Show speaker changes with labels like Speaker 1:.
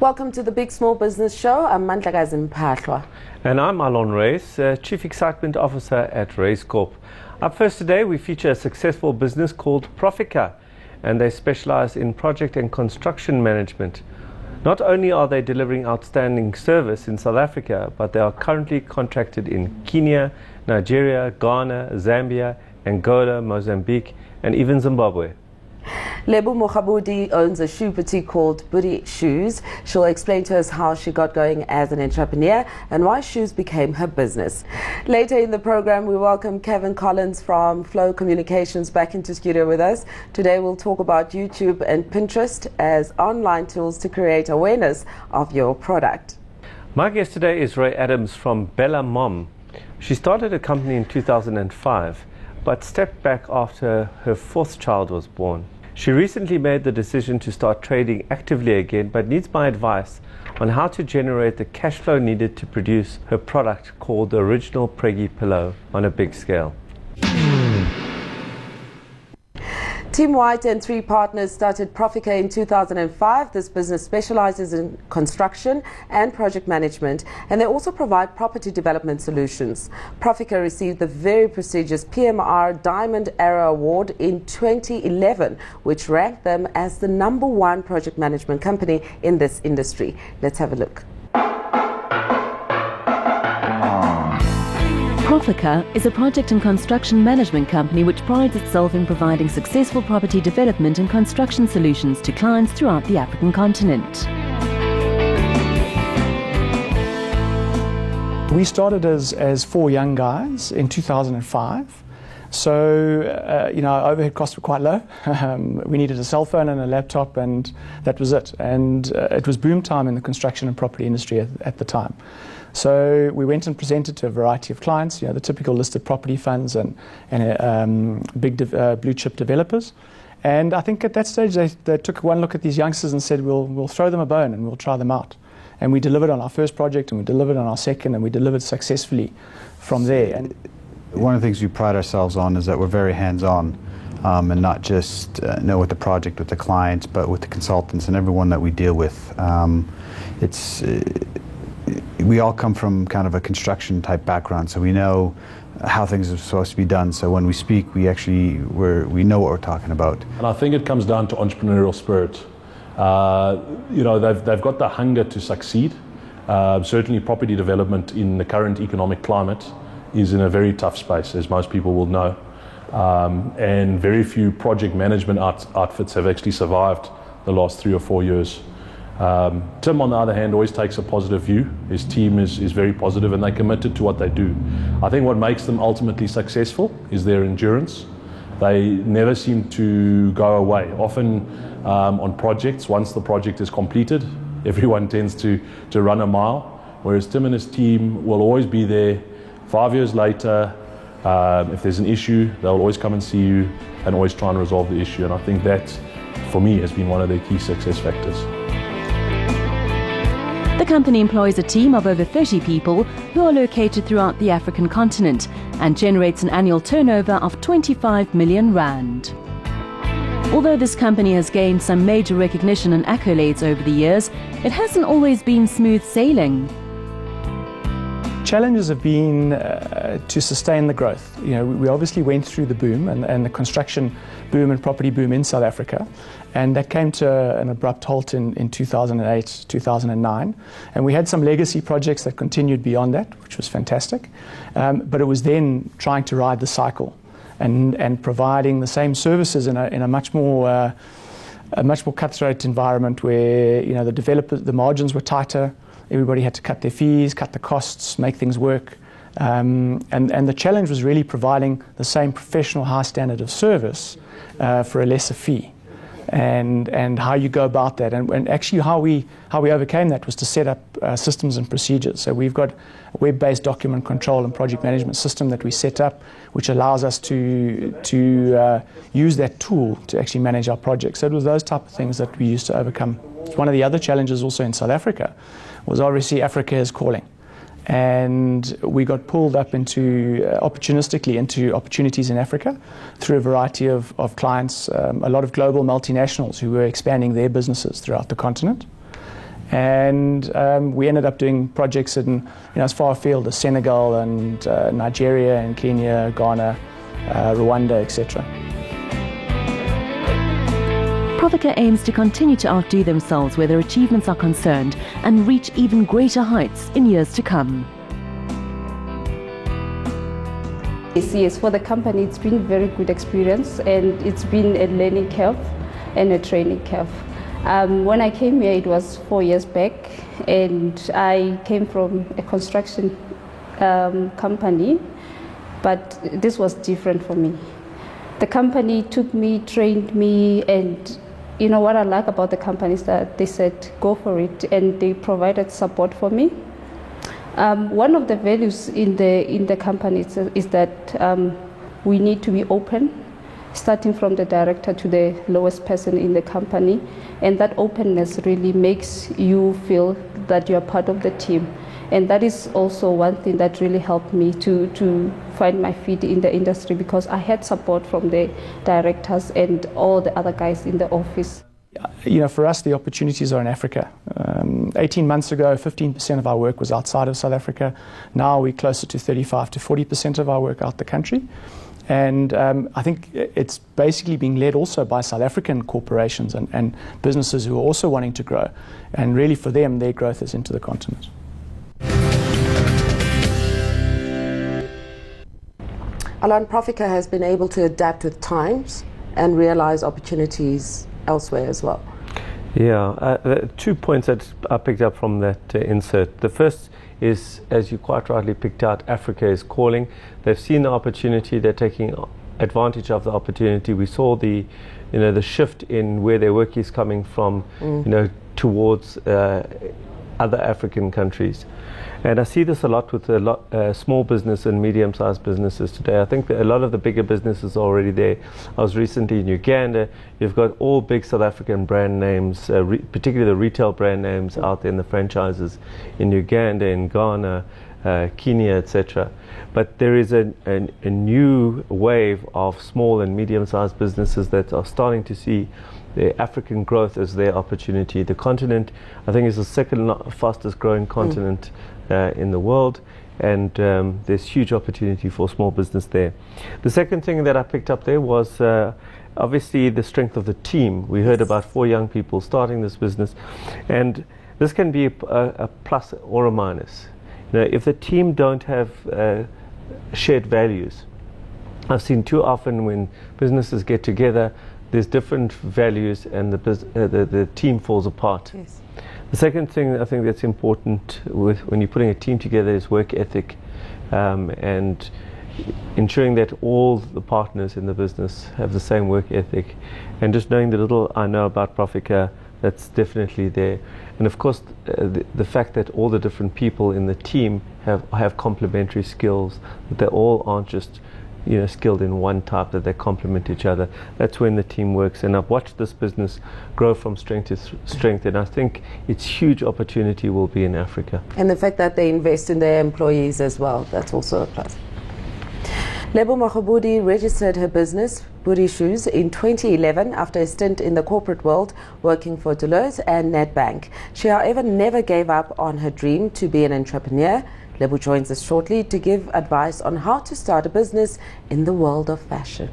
Speaker 1: Welcome to the Big Small Business Show. I'm Mandlakazi Mpahlwa.
Speaker 2: And I'm Alon Reis, Chief Excitement Officer at Reis Corp. Up first today, we feature a successful business called Profica, and they specialize in project and construction management. Not only are they delivering outstanding service in South Africa, but they are currently contracted in Kenya, Nigeria, Ghana, Zambia, Angola, Mozambique, and even Zimbabwe.
Speaker 1: Lebu Mokhabudi owns a shoe boutique called Budi Shoes. She'll explain to us how she got going as an entrepreneur and why shoes became her business. Later in the program, we welcome Kevin Collins from Flow Communications back into studio with us. Today we'll talk about YouTube and Pinterest as online tools to create awareness of your product.
Speaker 2: My guest today is Ray Adams from Bella Mom. She started a company in 2005, but stepped back after her fourth child was born. She recently made the decision to start trading actively again, but needs my advice on how to generate the cash flow needed to produce her product called the Original Preggy Pillow on a big scale.
Speaker 1: Team White and three partners started Profica in 2005. This business specializes in construction and project management, and they also provide property development solutions. Profica received the very prestigious PMR Diamond Era Award in 2011, which ranked them as the #1 project management company in this industry. Let's have a look.
Speaker 3: Profica is a project and construction management company which prides itself in providing successful property development and construction solutions to clients throughout the African continent.
Speaker 4: We started as four young guys in 2005. So, our overhead costs were quite low. We needed a cell phone and a laptop, and that was it. And it was boom time in the construction and property industry at the time. So we went and presented to a variety of clients, the typical listed property funds and big blue chip developers. And I think at that stage they took one look at these youngsters and said, we'll throw them a bone and we'll try them out. And we delivered on our first project, and we delivered on our second, and we delivered successfully from there. And
Speaker 5: one of the things we pride ourselves on is that we're very hands-on, and not just with the project, with the clients, but with the consultants and everyone that we deal with. We all come from kind of a construction type background, so we know how things are supposed to be done. So when we speak, we know what we're talking about.
Speaker 6: And I think it comes down to entrepreneurial spirit. They've got the hunger to succeed. Certainly property development in the current economic climate is in a very tough space, as most people will know. And very few project management outfits have actually survived the last 3 or 4 years. Tim, on the other hand, always takes a positive view. His team is very positive, and they're committed to what they do. I think what makes them ultimately successful is their endurance. They never seem to go away. Often on projects, once the project is completed, everyone tends to run a mile, whereas Tim and his team will always be there 5 years later. If there's an issue, they'll always come and see you and always try and resolve the issue. And I think that, for me, has been one of their key success factors.
Speaker 3: The company employs a team of over 30 people who are located throughout the African continent and generates an annual turnover of 25 million rand. Although this company has gained some major recognition and accolades over the years, it hasn't always been smooth sailing.
Speaker 4: Challenges have been to sustain the growth. We obviously went through the boom and the construction boom and property boom in South Africa, and that came to an abrupt halt in 2008, 2009. And we had some legacy projects that continued beyond that, which was fantastic. But it was then trying to ride the cycle and providing the same services in a much more cutthroat environment where the margins were tighter. Everybody had to cut their fees, cut the costs, make things work. And the challenge was really providing the same professional high standard of service for a lesser fee. And how you go about that. And actually how we overcame that was to set up systems and procedures. So we've got a web-based document control and project management system that we set up, which allows us to use that tool to actually manage our projects. So it was those type of things that we used to overcome. One of the other challenges also in South Africa was obviously Africa is calling. And we got pulled up opportunistically into opportunities in Africa through a variety of clients, a lot of global multinationals who were expanding their businesses throughout the continent. And we ended up doing projects in as far afield as Senegal and Nigeria and Kenya, Ghana, Rwanda, etc.
Speaker 3: Profica aims to continue to outdo themselves where their achievements are concerned and reach even greater heights in years to come.
Speaker 7: Yes, for the company it's been a very good experience, and it's been a learning curve and a training curve. When I came here, it was 4 years back, and I came from a construction company, but this was different for me. The company took me, trained me, and what I like about the company is that they said, go for it, and they provided support for me. One of the values in the company is that we need to be open, starting from the director to the lowest person in the company, and that openness really makes you feel that you're part of the team. And that is also one thing that really helped me to find my feet in the industry, because I had support from the directors and all the other guys in the office.
Speaker 4: For us, the opportunities are in Africa. 18 months ago, 15% of our work was outside of South Africa. Now we're closer to 35 to 40% of our work out the country. And I think it's basically being led also by South African corporations and businesses who are also wanting to grow. And really for them, their growth is into the continent.
Speaker 1: Alan, Profica has been able to adapt with times and realize opportunities elsewhere as well.
Speaker 2: Yeah, 2 points that I picked up from that insert. The first is, as you quite rightly picked out, Africa is calling. They've seen the opportunity, they're taking advantage of the opportunity. We saw the shift in where their work is coming from, towards other African countries. And I see this a lot with small business and medium-sized businesses today. I think that a lot of the bigger businesses are already there. I was recently in Uganda. You've got all big South African brand names, particularly the retail brand names out there in the franchises in Uganda, in Ghana, Kenya, etc. But there is a new wave of small and medium-sized businesses that are starting to see the African growth as their opportunity. The continent, I think, is the second fastest growing continent in the world, and there's huge opportunity for small business there. The second thing that I picked up there was obviously the strength of the team. We heard about 4 young people starting this business, and this can be a plus or a minus. If the team don't have shared values, I've seen too often when businesses get together, there's different values and the team falls apart. Yes. The second thing I think that's important when you're putting a team together is work ethic, and ensuring that all the partners in the business have the same work ethic, and just knowing the little I know about Profica, that's definitely there. And of course the fact that all the different people in the team have complementary skills, that they all aren't just skilled in one type, that they complement each other. That's when the team works. And I've watched this business grow from strength to strength, and I think its huge opportunity will be in Africa.
Speaker 1: And the fact that they invest in their employees as well, that's also a plus. Lebo Makgabudi registered her business, Budi Shoes, in 2011 after a stint in the corporate world working for Deloitte and Nedbank. She, however, never gave up on her dream to be an entrepreneur. Lebo joins us shortly to give advice on how to start a business in the world of fashion.